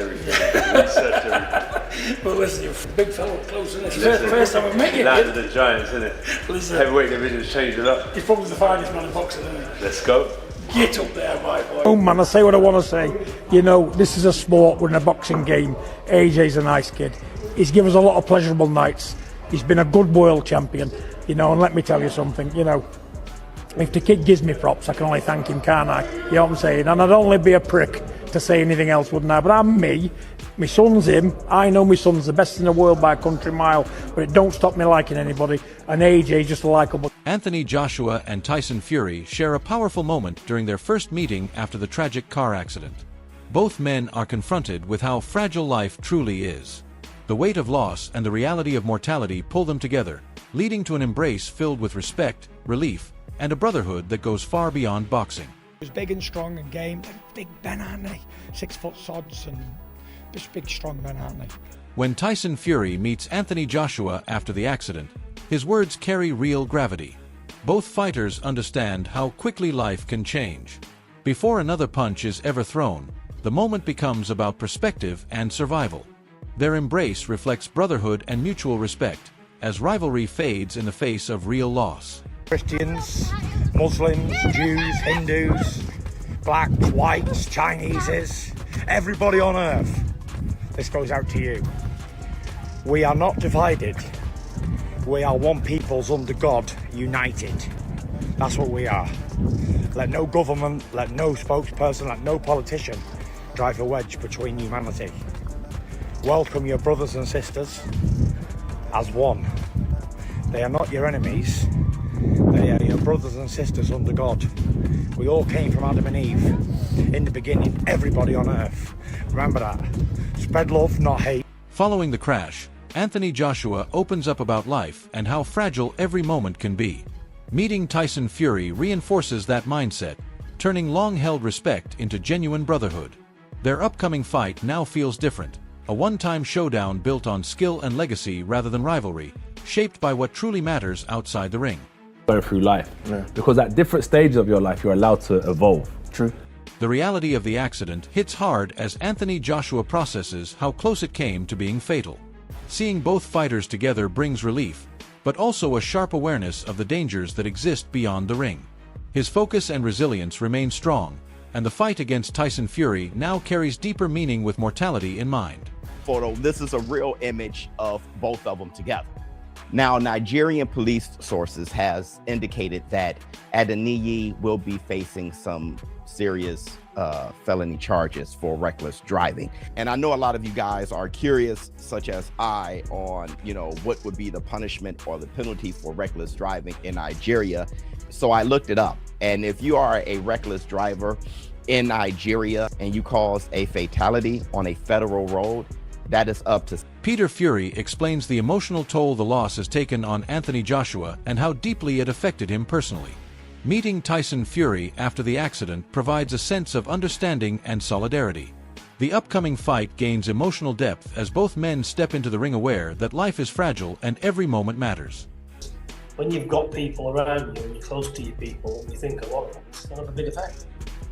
researched everything. Well, listen, you're a big fellow, close, isn't it? It's the first time I've met you. Land of the Giants, isn't it? Listen, heavyweight division's changed it up. he's probably the finest man in boxing, isn't he? Let's go. Get up there, my boy. Oh man, I say what I want to say. You know, this is a sport, we're in a boxing game. AJ's a nice kid. He's given us a lot of pleasurable nights. He's been a good world champion, you know, and let me tell you something, you know, if the kid gives me props, I can only thank him, can't I? You know what I'm saying? And I'd only be a prick to say anything else, wouldn't I? But I'm me. My son's him. I know my son's the best in the world by a country mile, but it don't stop me liking anybody. And AJ's just a likeable. Anthony Joshua and Tyson Fury share a powerful moment during their first meeting after the tragic car accident. Both men are confronted with how fragile life truly is. The weight of loss and the reality of mortality pull them together, leading to an embrace filled with respect, relief, and a brotherhood that goes far beyond boxing. He was big and strong and game. Big men, aren't they? 6 foot sods and just big, strong men, aren't they? When Tyson Fury meets Anthony Joshua after the accident, his words carry real gravity. Both fighters understand how quickly life can change. Before another punch is ever thrown, the moment becomes about perspective and survival. Their embrace reflects brotherhood and mutual respect, as rivalry fades in the face of real loss. Christians, Muslims, Jews, Hindus, blacks, whites, Chineses, everybody on earth. This goes out to you. We are not divided. We are one peoples under God, united. That's what we are. Let no government, let no spokesperson, let no politician drive a wedge between humanity. Welcome your brothers and sisters as one. They are not your enemies. They are your brothers and sisters under God. We all came from Adam and Eve. In the beginning, everybody on earth. Remember that. Spread love, not hate. Following the crash, Anthony Joshua opens up about life and how fragile every moment can be. Meeting Tyson Fury reinforces that mindset, turning long-held respect into genuine brotherhood. Their upcoming fight now feels different, a one-time showdown built on skill and legacy rather than rivalry, shaped by what truly matters outside the ring. Going through life, because at different stages of your life you're allowed to evolve. True. The reality of the accident hits hard as Anthony Joshua processes how close it came to being fatal. Seeing both fighters together brings relief, but also a sharp awareness of the dangers that exist beyond the ring. His focus and resilience remain strong, and the fight against Tyson Fury now carries deeper meaning with mortality in mind. Photo, this is a real image of both of them together. Now, Nigerian police sources has indicated that Adeniyi will be facing some serious felony charges for reckless driving. And I know a lot of you guys are curious, such as I, on, you know, what would be the punishment or the penalty for reckless driving in Nigeria. So I looked it up. And if you are a reckless driver in Nigeria and you cause a fatality on a federal road, that is up to... Peter Fury explains the emotional toll the loss has taken on Anthony Joshua and how deeply it affected him personally. Meeting Tyson Fury after the accident provides a sense of understanding and solidarity. The upcoming fight gains emotional depth as both men step into the ring aware that life is fragile and every moment matters. When you've got people around you and you're close to your people, you think a lot of it's going to have a big effect.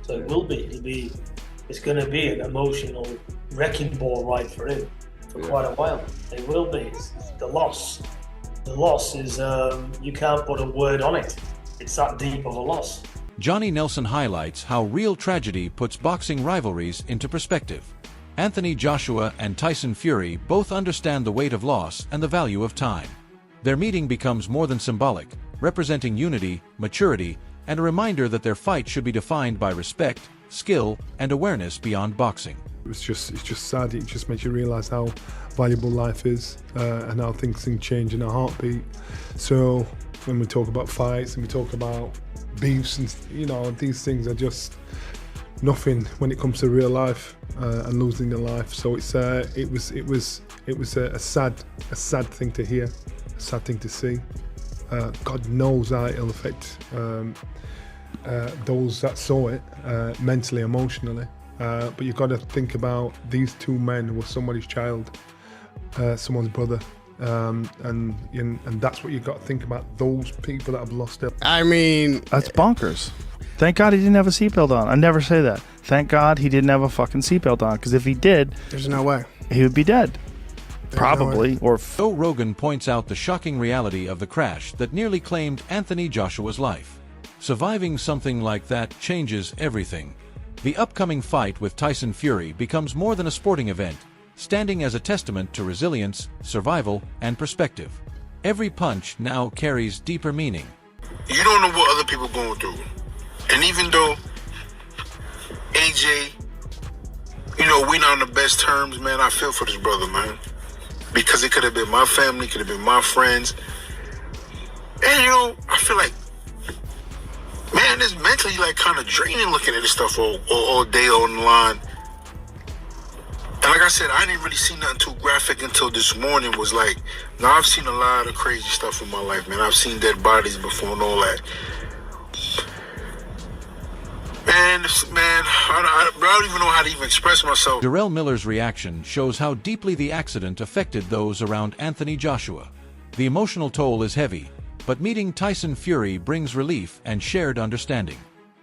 So it will be. It's going to be an emotional wrecking ball ride for him for quite a while. It will be. It's the loss. The loss is, you can't put a word on it. It's that deep of a loss. Johnny Nelson highlights how real tragedy puts boxing rivalries into perspective. Anthony Joshua and Tyson Fury both understand the weight of loss and the value of time. Their meeting becomes more than symbolic, representing unity, maturity, and a reminder that their fight should be defined by respect, skill, and awareness beyond boxing. It's just sad. It just makes you realise how valuable life is and how things can change in a heartbeat. So when we talk about fights and we talk about beefs and, you know, these things are just nothing when it comes to real life and losing your life. So it was a sad thing to hear, a sad thing to see. God knows how it'll affect those that saw it mentally, emotionally. But you've got to think about these two men who were somebody's child, someone's brother, and that's what you've got to think about, those people that have lost it. I mean, that's bonkers. Thank God he didn't have a seatbelt on. I never say that. Thank God he didn't have a fucking seatbelt on, because if he did, there's no way he would be dead. Probably. Joe Rogan points out the shocking reality of the crash that nearly claimed Anthony Joshua's life. Surviving something like that changes everything. The upcoming fight with Tyson Fury becomes more than a sporting event, standing as a testament to resilience, survival, and perspective. Every punch now carries deeper meaning. You don't know what other people are going through. And even though AJ, you know, we're not on the best terms, man, I feel for this brother, man. Because it could have been my family, could have been my friends. And, you know, I feel like, man, it's mentally, like, kind of draining looking at this stuff all day on the line. And like I said, I didn't really see nothing too graphic until this morning. Was like, now I've seen a lot of crazy stuff in my life, man. I've seen dead bodies before and all that. Man, I don't even know how to even express myself. Darrell Miller's reaction shows how deeply the accident affected those around Anthony Joshua. The emotional toll is heavy, but meeting Tyson Fury brings relief and shared understanding.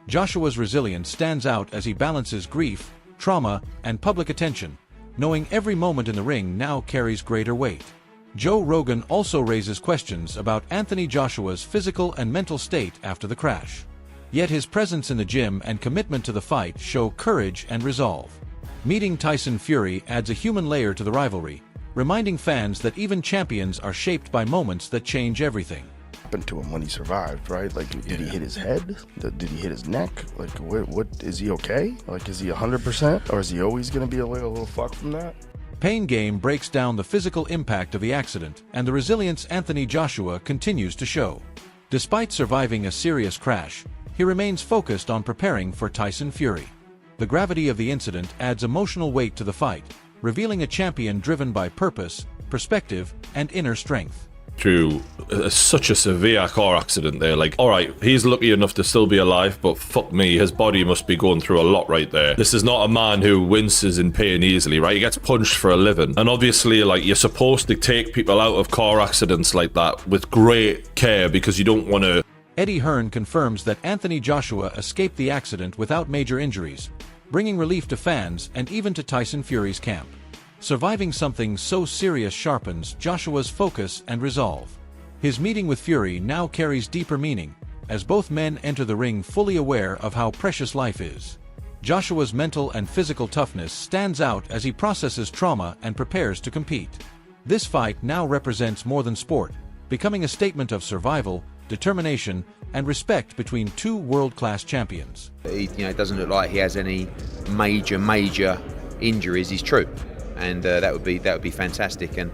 Joshua's resilience stands out as he balances grief, trauma, and public attention, knowing every moment in the ring now carries greater weight. Joe Rogan also raises questions about Anthony Joshua's physical and mental state after the crash. Yet his presence in the gym and commitment to the fight show courage and resolve. Meeting Tyson Fury adds a human layer to the rivalry, reminding fans that even champions are shaped by moments that change everything. Happened to him when he survived, right? Like, did he hit his head? Did he hit his neck? Like, what is he okay? Like, is he 100%, or is he always gonna be a little fucked from that? Pain Game breaks down the physical impact of the accident and the resilience Anthony Joshua continues to show. Despite surviving a serious crash, he remains focused on preparing for Tyson Fury. The gravity of the incident adds emotional weight to the fight, revealing a champion driven by purpose, perspective, and inner strength. Through such a severe car accident there, like, alright, he's lucky enough to still be alive, but fuck me, his body must be going through a lot right there. This is not a man who winces in pain easily, right? He gets punched for a living. And obviously, like, you're supposed to take people out of car accidents like that with great care because you don't want to. Eddie Hearn confirms that Anthony Joshua escaped the accident without major injuries, bringing relief to fans and even to Tyson Fury's camp. Surviving something so serious sharpens Joshua's focus and resolve. His meeting with Fury now carries deeper meaning, as both men enter the ring fully aware of how precious life is. Joshua's mental and physical toughness stands out as he processes trauma and prepares to compete. This fight now represents more than sport, becoming a statement of survival, determination, and respect between two world-class champions. It doesn't look like he has any major injuries. He's true. And that would be fantastic, and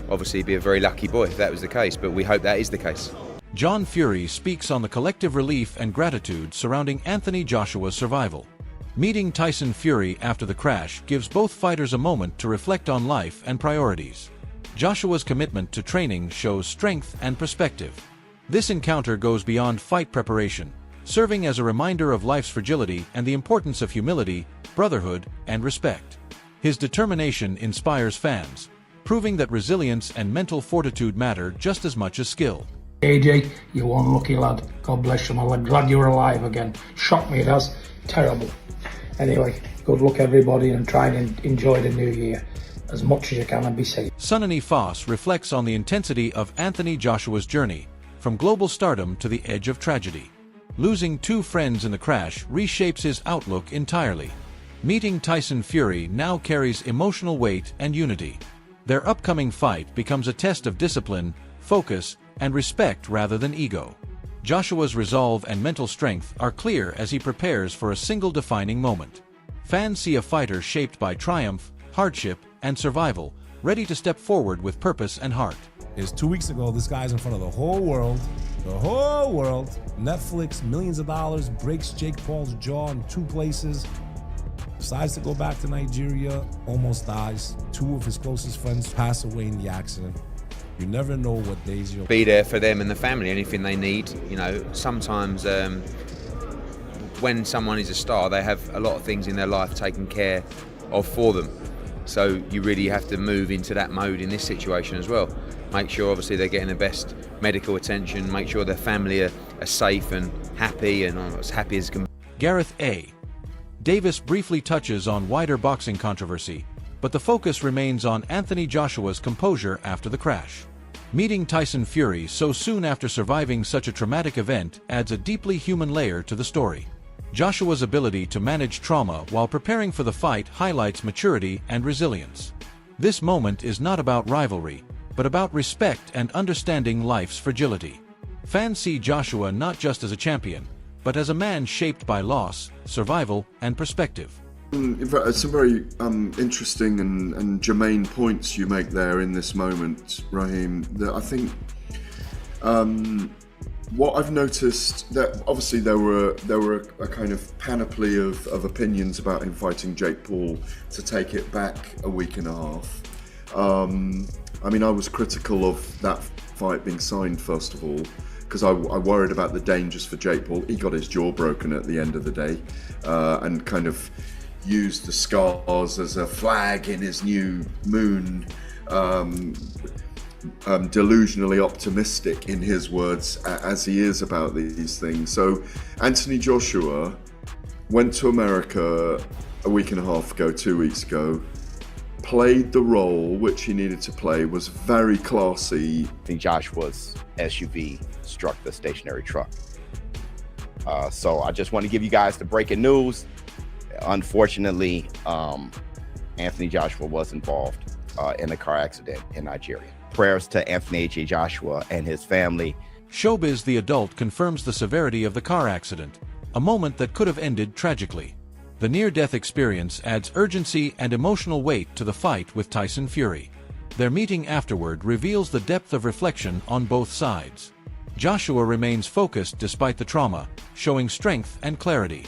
obviously be a very lucky boy if that was the case, but we hope that is the case. John Fury speaks on the collective relief and gratitude surrounding Anthony Joshua's survival. Meeting Tyson Fury after the crash gives both fighters a moment to reflect on life and priorities. Joshua's commitment to training shows strength and perspective. This encounter goes beyond fight preparation, serving as a reminder of life's fragility and the importance of humility, brotherhood, and respect. His determination inspires fans, proving that resilience and mental fortitude matter just as much as skill. AJ, you're one lucky lad. God bless you, my lad. Glad you're alive again. Shocked me, it has. Terrible. Anyway, good luck everybody, and try and enjoy the new year as much as you can and be safe. Sonny Foss reflects on the intensity of Anthony Joshua's journey, from global stardom to the edge of tragedy. Losing two friends in the crash reshapes his outlook entirely. Meeting Tyson Fury now carries emotional weight and unity. Their upcoming fight becomes a test of discipline, focus, and respect rather than ego. Joshua's resolve and mental strength are clear as he prepares for a single defining moment. Fans see a fighter shaped by triumph, hardship, and survival, ready to step forward with purpose and heart. Is 2 weeks ago, this guy's in front of the whole world. Netflix, millions of dollars, breaks Jake Paul's jaw in 2 places. Decides to go back to Nigeria, almost dies. 2 of his closest friends pass away in the accident. You never know what days you'll be there for them and the family, anything they need. Sometimes when someone is a star, they have a lot of things in their life taken care of for them. So you really have to move into that mode in this situation as well. Make sure obviously they're getting the best medical attention, make sure their family are safe and happy and as happy as can be. Gareth A. Davis briefly touches on wider boxing controversy, but the focus remains on Anthony Joshua's composure after the crash. Meeting Tyson Fury so soon after surviving such a traumatic event adds a deeply human layer to the story. Joshua's ability to manage trauma while preparing for the fight highlights maturity and resilience. This moment is not about rivalry, but about respect and understanding life's fragility. Fans see Joshua not just as a champion, but as a man shaped by loss, survival, and perspective. In fact, some very interesting and germane points you make there in this moment, Raheem. That I think what I've noticed, that obviously there were a kind of panoply of opinions about him fighting Jake Paul, to take it back a week and a half. I mean, I was critical of that fight being signed, first of all, because I worried about the dangers for Jake Paul. He got his jaw broken at the end of the day, and kind of used the scars as a flag in his new moon, delusionally optimistic, in his words, as he is about these things. So Anthony Joshua went to America a week and a half ago, 2 weeks ago, played the role which he needed to play, was very classy. I think Joshua's SUV struck the stationary truck. So I just want to give you guys the breaking news. Unfortunately, Anthony Joshua was involved in a car accident in Nigeria. Prayers to Anthony H.A. Joshua and his family. Showbiz the adult confirms the severity of the car accident, a moment that could have ended tragically. The near-death experience adds urgency and emotional weight to the fight with Tyson Fury. Their meeting afterward reveals the depth of reflection on both sides. Joshua remains focused despite the trauma, showing strength and clarity.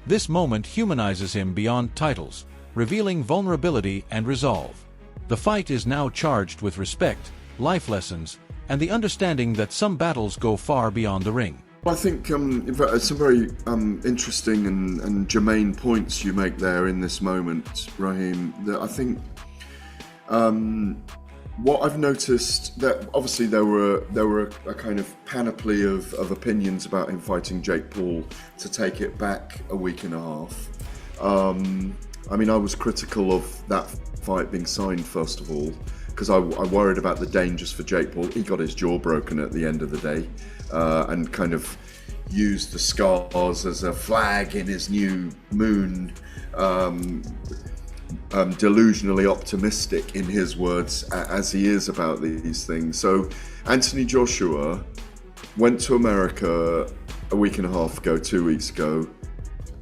This moment humanizes him beyond titles, revealing vulnerability and resolve. The fight is now charged with respect, life lessons, and the understanding that some battles go far beyond the ring. I think in fact, some very interesting and germane points you make there in this moment, Raheem. That I think what I've noticed, that obviously there were a kind of panoply of opinions about him fighting Jake Paul, to take it back a week and a half. I mean, I was critical of that fight being signed, first of all, because I worried about the dangers for Jake Paul. He got his jaw broken at the end of the day, and kind of used the scars as a flag in his new moon, delusionally optimistic, in his words, as he is about these things. So Anthony Joshua went to America a week and a half ago, 2 weeks ago,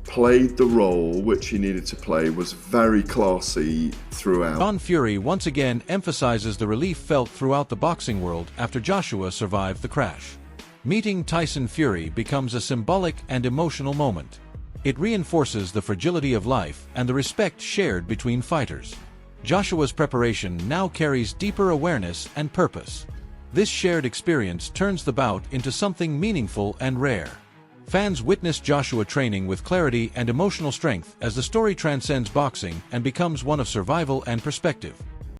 played the role which he needed to play, was very classy throughout. Tyson Fury once again emphasizes the relief felt throughout the boxing world after Joshua survived the crash. Meeting Tyson Fury becomes a symbolic and emotional moment. It reinforces the fragility of life and the respect shared between fighters. Joshua's preparation now carries deeper awareness and purpose. This shared experience turns the bout into something meaningful and rare. Fans witness Joshua training with clarity and emotional strength as the story transcends boxing and becomes one of survival and perspective.